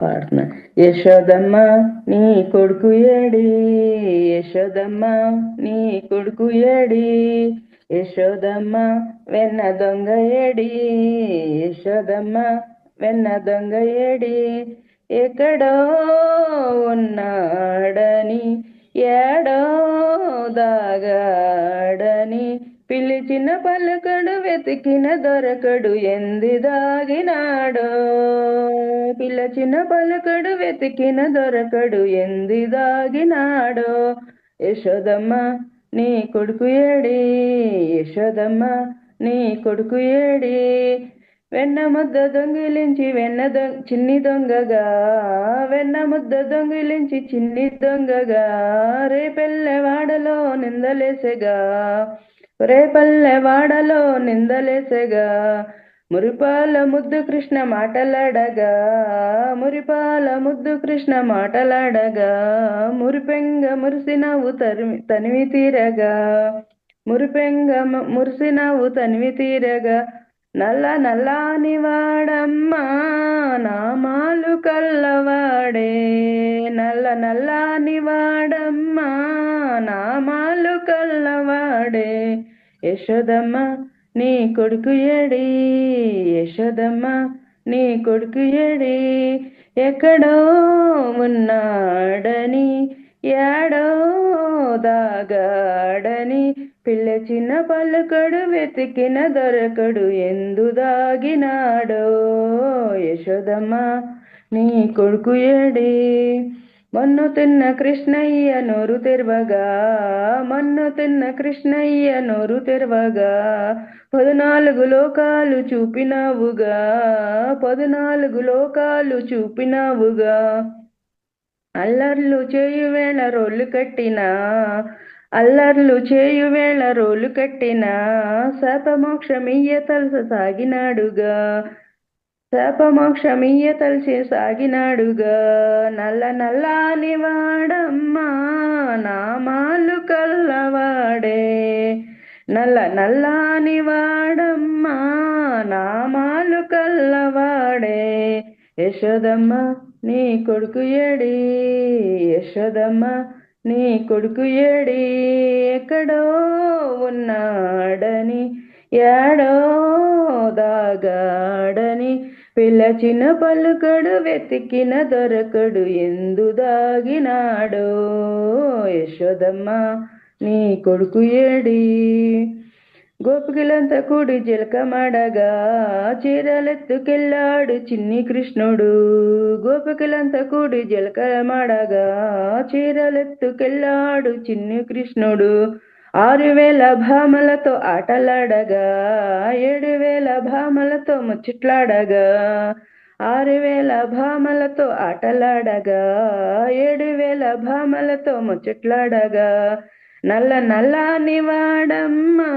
పాడుతున్నా. యశోదమ్మ నీ కొడుకు ఏడి, యశోదమ్మ నీ కొడుకు ఏడి, యశోదమ్మ వెన్న దొంగ ఏడి, యశోదమ్మ వెన్న దొంగ ఏడి, ఎక్కడో ఉన్నాడని ఏడో దాగాడని పిలిచిన పలుకడు వెతికిన దొరకడు ఎంది దాగినాడో, పిలిచిన పలుకడు వెతికిన దొరకడు ఎంది దాగినాడో. యశోదమ్మ నీ కొడుకు ఏడి, యశోదమ్మ నీ కొడుకు ఏడి, వెన్న ముద్ద దొంగిలించి చిన్ని దొంగగా, వెన్న ముద్ద దొంగిలించి చిన్ని దొంగగా, రేపెల్లెవాడలో నిందలేసెగా, రేపల్లెవాడలో నిందలేసెగా, మురిపాల ముద్దు కృష్ణ మాటలాడగా, మురిపాల ముద్దు కృష్ణ మాటలాడగా, మురిపెంగ మురిసినవు తనివి తీరగా, మురిపెంగ మురిసినవు తనివి తీరగా, నల్ల నల్లాని వాడమ్మా నామాలు కల్లవాడే, నల్ల నల్లాని వాడమ్మా నామాలు కల్లవాడే. యశోదమ్మ నీ కొడుకు ఏడి, యశోదమ్మ నీ కొడుకు ఏడి, ఎక్కడో ఉన్నాడని ఏడో దాగాడని పిలిచిన పలుకడు వెతికిన దొరకడు ఎందు దాగినాడో. యశోదమ్మ నీ కొడుకు ఏడి, మన్ను తిన్న కృష్ణయ్య నోరు తెరవగా, మన్ను తిన్న కృష్ణయ్య నోరు తెరవగా, 14 లోకాలు చూపినావుగా, 14 లోకాలు చూపినావుగా, అల్లర్లు చేయువేళ రోళ్ళు కట్టినా, అల్లర్లు చేయువేళ రోలు కట్టిన, శాపమోక్షమియ్య తలస సాగినాడుగా, శాపమోక్షమియ్య తలసి సాగినాడుగా, నల్ల నల్లాని వాడమ్మా నామాలు కల్లవాడే, నల్ల నల్లాని వాడమ్మా నామాలు కల్లవాడే. యశోదమ్మ నీ కొడుకు ఏడి, యశోదమ్మ నీ కొడుకు ఏడి, ఎక్కడో ఉన్నాడని ఏడో దాగాడని పిలచిన పలుకడు వెతికిన దొరకడు ఎందు దాగినాడో. యశోదమ్మ నీ కొడుకు ఏడి, గోపికలంతా కూడి జలకమాడగా, చీరలెత్తుకెళ్ళాడు చిన్ని కృష్ణుడు, గోపికలంతా కూడి జలకమాడగా, చీరలెత్తుకెళ్ళాడు చిన్ని కృష్ణుడు, 6000 భామలతో ఆటలాడగా, 7000 భామలతో ముచ్చట్లాడగా, 6000 భామలతో ఆటలాడగా, 7000 భామలతో ముచ్చట్లాడగా, నల్ల నల్లాని వాడమ్మా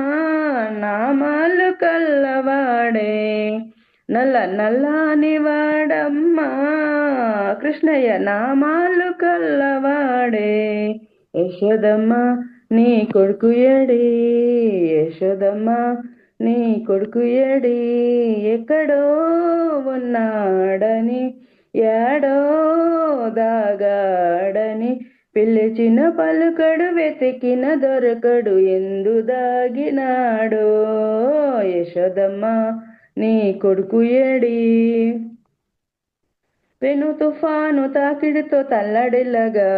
నామాలు కల్లవాడే, నల్ల నల్లాని వాడమ్మా కృష్ణయ్య నామాలు కల్లవాడే. యశోదమ్మ నీ కొడుకు ఏడి, యశోదమ్మ నీ కొడుకు ఏడి, ఎక్కడో ఉన్నాడని ఏడో దాగాడని పిలిచిన పలుకడు వెతికిన దొరకడు ఎందు దాగినాడో. యశోదమ్మ నీ కొడుకు ఏడి, పెను తుఫాను తాకిడితో తల్లడిల్లగా,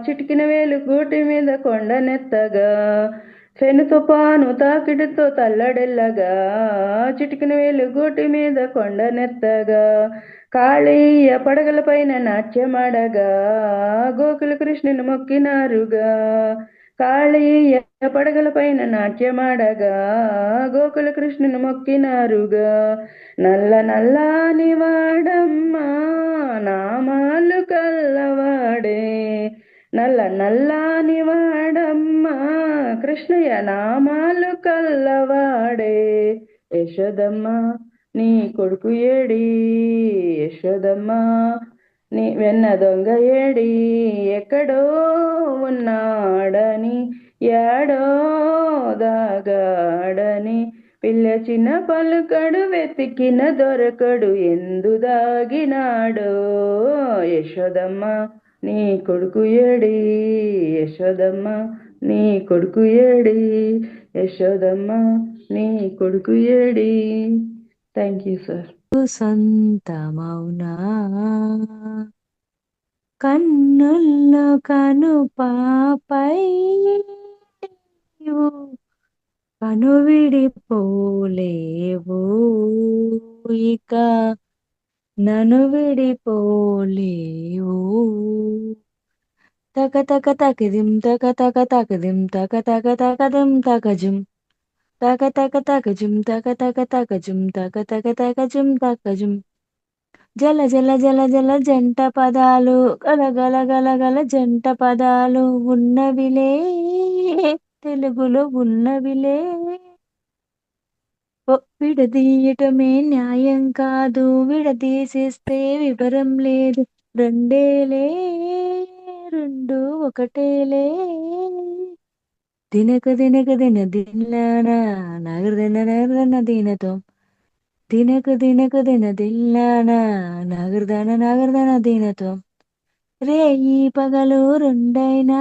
చిటికిన వేలు గూటి మీద కొండనెత్తగా, పెను తుఫాను తాకిడితో తల్లడిల్లగా, చిటికిన వేలు గూటి మీద కొండనెత్తగా, కాళీయ పడగల పైన నాట్యమాడగా, గోకుల కృష్ణుని మొక్కినారుగా, కాళీయ పడగల పైన నాట్యమాడగా, గోకుల కృష్ణుని మొక్కినారుగా, నల్ల నల్లాని వాడమ్మా నామాలు కల్లవాడే, నల్ల నల్లాని వాడమ్మా కృష్ణయ్య నామాలు కల్లవాడే. యశోదమ్మ నీ కొడుకు ఏడి, యశోదమ్మ నీ వెన్న దొంగ ఏడి, ఎక్కడో ఉన్నాడని ఏడో దాగాడని పిల్లచిన పలుకడు వెతికిన దొరకడు ఎందు దాగినాడో యశోదమ్మ నీ కొడుకు ఏడి యశోదమ్మ నీ కొడుకు ఏడి యశోదమ్మ నీ కొడుకు ఏడి. Thank you sir. సొంతమౌనా కన్నుల్లో కను పాపై కను విడిపోలేవు ఇక నన్ను విడిపోలేవు. తక తక తకదిం తక తక తకదిం తక తక తకదిం తకజుం తక తక తకజుం తక తక తకజుం తక తక తకజుం తకజుం. జల జల జల జల జంట పదాలు గల గల గల గల జంట పదాలు ఉన్నవిలే తెలుగులో ఉన్నవిలే. విడదీయటమే న్యాయం కాదు విడదీసేస్తే వివరం లేదు రెండేలే రెండు ఒకటేలే. దినక దినక దిన దిల్లానా నగరదన నగరదన దీనతో దినక దినక దిన దిల్లానా నగరదన నగరదన దీనతో. రేయి పగలు రెండైనా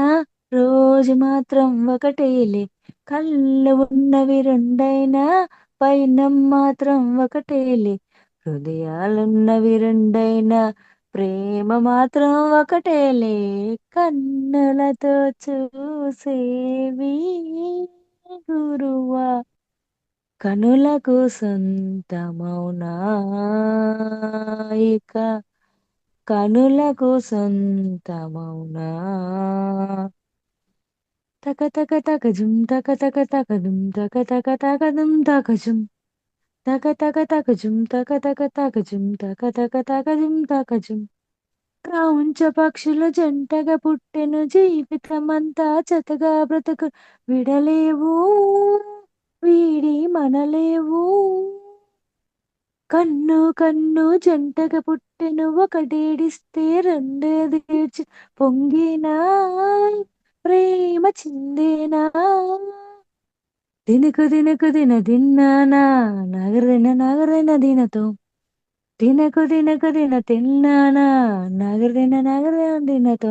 రోజు మాత్రం ఒకటేలే కళ్ళు ఉన్నవి రెండైనా పైన మాత్రం ఒకటేలే హృదయాలున్నవి రెండైనా ప్రేమ మాత్రం ఒకటేలే. కన్నులతో చూసేవి గురువా కనులకు సొంతమౌనా ఇక కనులకు సొంతమౌనా. తక తక తకజుం తక తక తకదుం తక తక తకదుం తకజుం తక తక తకజుం తక తక తకజుం తక తక తకజుం తకజుం. క్రౌంచ పక్షుల జంటగా పుట్టెను జీవితమంతా జతగా బ్రతుకు విడలేవు వీడి మనలేవు. కన్ను కన్ను జంటగా పుట్టెను ఒకటేడిస్తే రెండేది పొంగినా ప్రేమ చిందేనా. దినకు దినకు దిన దిన్నానా నగరైన నగరైన దినతో దినకు దినకు దిన తిన్నానా నగరైన నగరైన దినతో.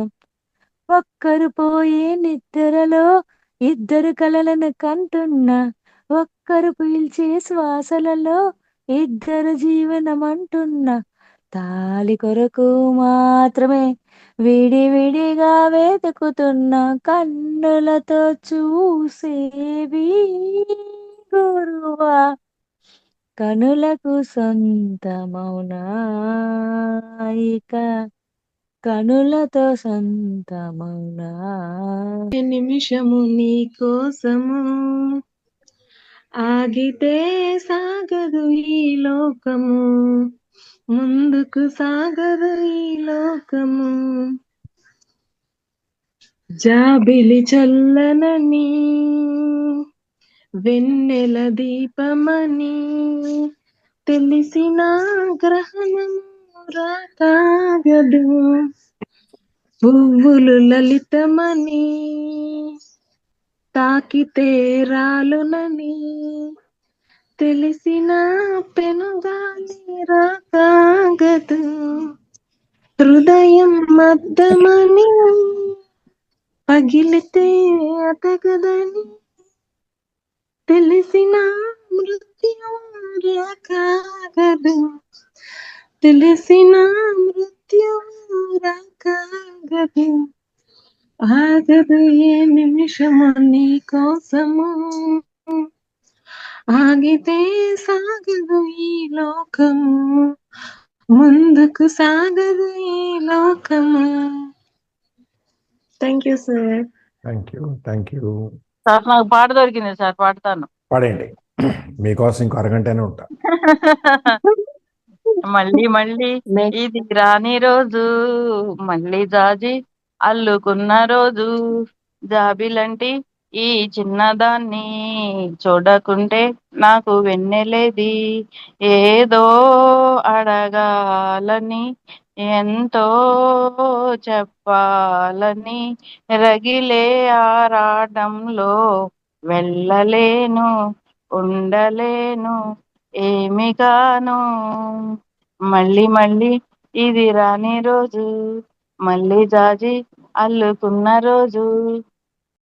ఒక్కరు పోయే నిద్రలో ఇద్దరు కలలను కంటున్నా ఒక్కరు పీల్చే శ్వాసలలో ఇద్దరు జీవనం అంటున్నా. తాలి కొరకు మాత్రమే విడి విడిగా వెతుకుతున్నా కన్నులతో చూసేవి గురువా కనులకు సొంతమౌనా ఇక కనులతో సొంతమౌనా. నిమిషము నీ కోసము ఆగితే సాగదు ఈ లోకము ముందుకు సాగదు ఈ లోకము. జాబిలి చల్లనని వెన్నెల దీపమని తెలిసిన గ్రహణము రాగదు పువ్వులు లలితమని తాకితే రాలునని తెలిసిన పెనుగాలి రాగదు హృదయం మద్దమని పగిలితే అతగదని తెలిసిన మృత్యు రాగదు తెలిసిన మృత్యు రాగదు ఆగదు ఏ నిమిషము నీ కోసము ఆగితే సాగదు ఈ లోకము ముందుకు సాగదు ఈ లోకము. Thank you sir. Thank you sir నాకు పాట దొరికింది సార్ పాడతాను. పాడండి మీకోసం ఇంకో అరగంటనే ఉంటా. మళ్ళీ మళ్ళీ ఇది రాని రోజు మళ్ళీ జాజి అల్లుకున్న రోజు జాబిలంటి ఈ చిన్నదాన్ని చూడకుంటే నాకు వెన్నెలేది ఏదో అడగాలని ఎంతో చెప్పాలని రగిలే ఆరాటంలో వెళ్ళలేను ఉండలేను ఏమి కాను. మళ్ళీ మళ్ళీ ఇది రాని రోజు, మళ్ళీ జాజి అల్లుకున్న రోజు,